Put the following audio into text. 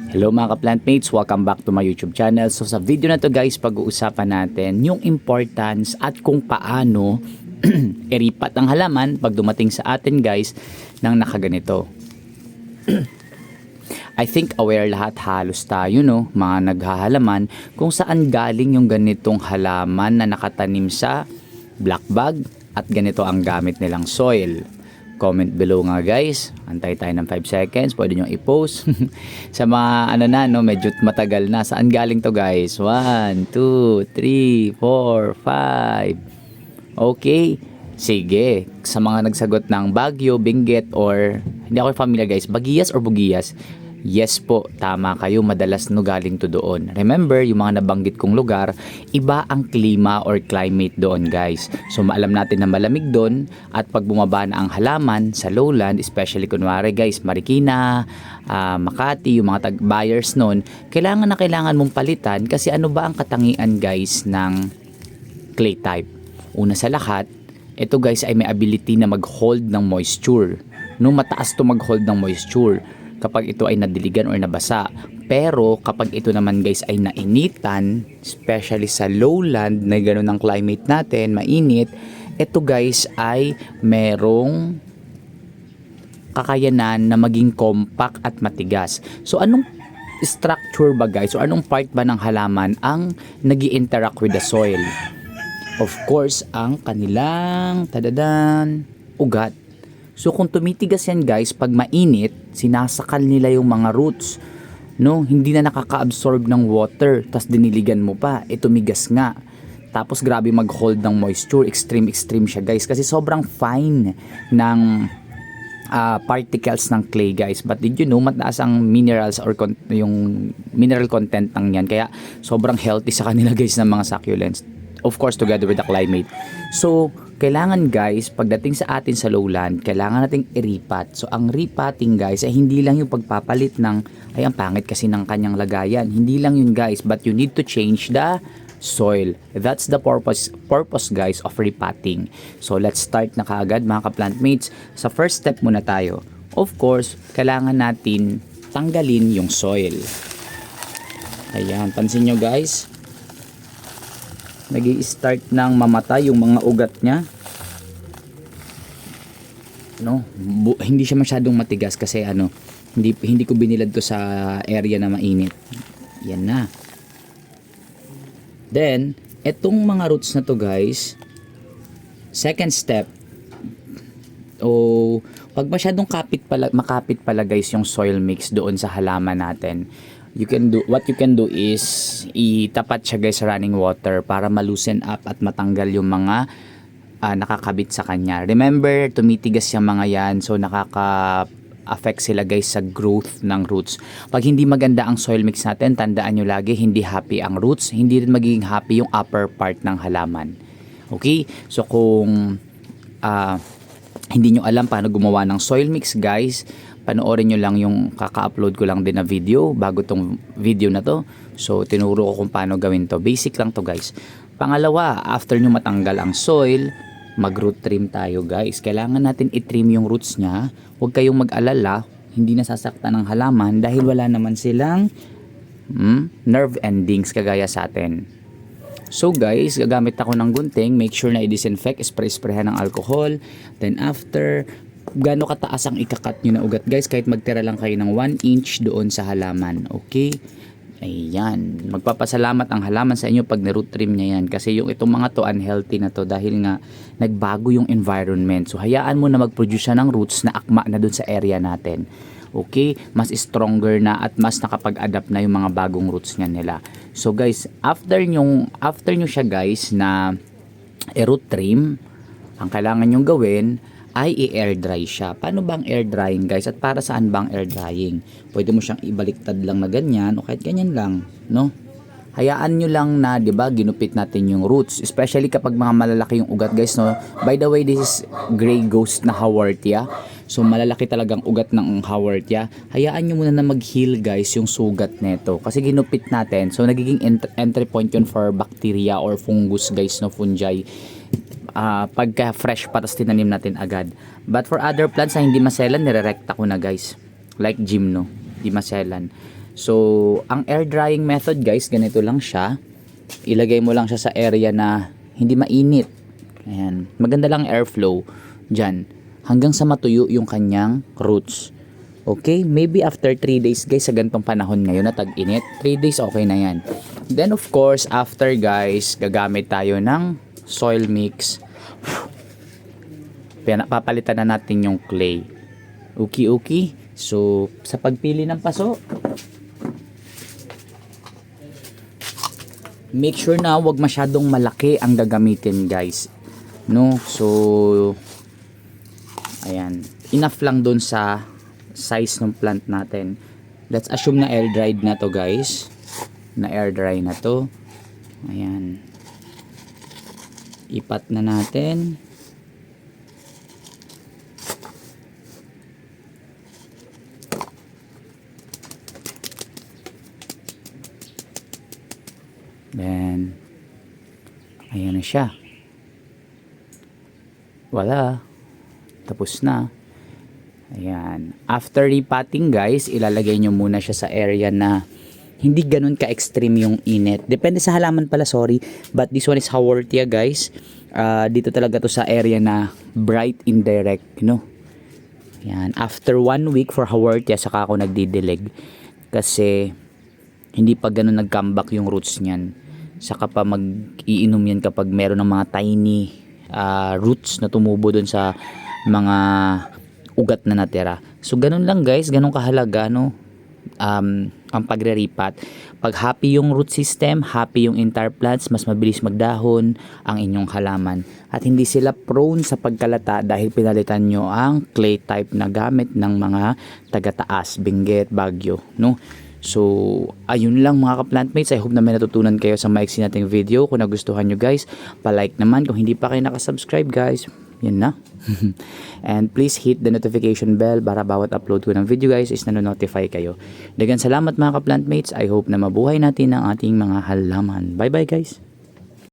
Hello mga ka-plantmates, welcome back to my YouTube channel. So sa video na to guys, pag-uusapan natin yung importance at kung paano iripat ang halaman pag dumating sa atin guys ng nakaganito. I think aware lahat halos tayo no, mga naghahalaman kung saan galing yung ganitong halaman na nakatanim sa black bag at ganito ang gamit nilang soil. Comment below nga guys. Antay tayo ng 5 seconds. Pwede nyo i-post. Sa mga medyo matagal na. Saan galing to guys? 1, 2, 3, 4, 5. Okay. Sige. Sa mga nagsagot ng Baguio, Benguet, or hindi ako familiar guys. Baguias or Bugias? Yes po, tama kayo, madalas no galing to doon. Remember, yung mga nabanggit kong lugar, iba ang klima or climate doon guys. So maalam natin na malamig doon at pag bumaba na ang halaman sa lowland, especially kunwari guys, Marikina, Makati, yung mga tag-buyers noon, kailangan mong palitan kasi ano ba ang katangian guys ng clay type? Una sa lahat, ito guys ay may ability na mag-hold ng moisture. No, mataas to mag-hold ng moisture kapag ito ay nadiligan or nabasa. Pero kapag ito naman guys ay nainitan, especially sa lowland na gano'n ang climate natin, mainit, ito guys ay merong kakayanan na maging compact at matigas. So anong structure ba guys o anong part ba ng halaman ang nag-i-interact with the soil? Of course, ang kanilang ugat. So kung tumitigas yan guys, pag mainit, sinasakal nila yung mga roots. No, hindi na nakaka-absorb ng water, tas diniligan mo pa, tumigas nga. Tapos grabe mag-hold ng moisture, extreme siya guys kasi sobrang fine ng particles ng clay guys. But did you know, mataas ang minerals or yung mineral content ng yan. Kaya sobrang healthy sa kanila guys ng mga succulents. Of course, together with the climate. So, kailangan guys, pagdating sa atin sa lowland, kailangan nating iripat. So, ang repotting guys ay hindi lang yung pagpapalit ng, ay ang pangit kasi ng kanyang lagayan. Hindi lang yun guys, but you need to change the soil. That's the purpose guys of repotting. So, let's start na kaagad mga ka-plantmates. Sa first step muna tayo. Of course, kailangan natin tanggalin yung soil. Ayan, pansin nyo guys. Nag-i-start ng mamatay yung mga ugat niya. No, hindi siya masyadong matigas kasi hindi ko binilad to sa area na mainit. Yan na. Then, etong mga roots na to guys, second step, pag masyadong makapit pala guys yung soil mix doon sa halaman natin, what you can do is itapat siya guys sa running water para ma-loosen up at matanggal yung mga nakakabit sa kanya. Remember, tumitigas yung mga yan, so nakaka-affect sila guys sa growth ng roots. Pag hindi maganda ang soil mix natin, tandaan nyo lagi, hindi happy ang roots, hindi rin magiging happy yung upper part ng halaman. Okay? So kung hindi nyo alam paano gumawa ng soil mix guys, panoorin nyo lang yung kaka-upload ko lang din na video bago tong video na to. So tinuro ko kung paano gawin to. Basic lang to guys. Pangalawa, after nyo matanggal ang soil, mag-root trim tayo guys. Kailangan natin i-trim yung roots nya. Huwag kayong mag-alala, hindi nasasaktan ng halaman dahil wala naman silang nerve endings kagaya sa atin. So guys, gagamit ako ng gunting. Make sure na i-disinfect, spray-sprayhan ng alcohol. Then after, gaano kataas ang ikakat nyo na ugat guys, kahit magtira lang kayo ng 1 inch doon sa halaman. Okay? Ayan. Magpapasalamat ang halaman sa inyo pag na-root trim niya yan. Kasi yung itong mga to unhealthy na to dahil nga nagbago yung environment. So hayaan mo na mag-produce siya ng roots na akma na doon sa area natin. Okay? Mas stronger na at mas nakapag-adapt na yung mga bagong roots niya nila. So guys, after nyo siya guys na i-root trim, ang kailangan nyong gawin ay i-air dry siya. Paano bang air drying guys? At para saan bang air drying? Pwede mo siyang ibaliktad lang na ganyan o kahit ganyan lang, no? Hayaan nyo lang na, 'di ba, ginupit natin yung roots, especially kapag mga malalaki yung ugat guys, no? By the way, this is gray ghost na Haworthia. So malalaki talagang ugat ng Haworthia. Hayaan nyo muna na mag-heal guys yung sugat nito kasi ginupit natin. So nagiging entry point yun for bacteria or fungus guys, no, fungi. Pagka fresh pa tas tinanim natin agad. But for other plants na hindi maselan, nire-recta ko na guys. Like gymno. di maselan. So, ang air drying method guys, ganito lang siya. Ilagay mo lang siya sa area na hindi mainit. Ayan. Maganda lang airflow dyan. Hanggang sa matuyo yung kanyang roots. Okay? Maybe after 3 days guys, sa gantong panahon ngayon na tag-init, 3 days okay na yan. Then of course, after guys, gagamit tayo ng soil mix. Papalitan na natin yung clay. Okay. So, sa pagpili ng paso, make sure na wag masyadong malaki ang gagamitin guys, no? So ayan, enough lang dun sa size ng plant natin. Let's assume na air dried na to guys, na air dry na to. Ayan, ipat na natin. Then, ayan na siya. Wala. Tapos na. Ayan. After repotting guys, ilalagay nyo muna siya sa area na hindi ganun ka-extreme yung init. Depende sa halaman pala, sorry. But this one is Haworthia guys. Dito talaga to sa area na bright indirect, no? Ayan. After 1 week for Haworthia, saka ako nagdidilig. Kasi hindi pa ganun nag-comeback yung roots niyan. Saka pa mag-iinom yan kapag meron ng mga tiny roots na tumubo dun sa mga ugat na natira. So ganun lang guys, ganun kahalaga, no? Ang pagre-repat. Pag happy yung root system, happy yung entire plants, mas mabilis magdahon ang inyong halaman. At hindi sila prone sa pagkalata dahil pinalitan nyo ang clay type na gamit ng mga taga-taas, Benguet, Baguio, no? So, ayun lang mga ka-plantmates. I hope na may natutunan kayo sa maiksi nating video. Kung nagustuhan nyo guys, pa-like naman. Kung hindi pa kayo nakasubscribe guys, yun na. And please hit the notification bell para bawat upload ko ng video guys is nanonotify kayo. Dagan salamat mga ka-plantmates. I hope na mabuhay natin ang ating mga halaman. Bye bye guys!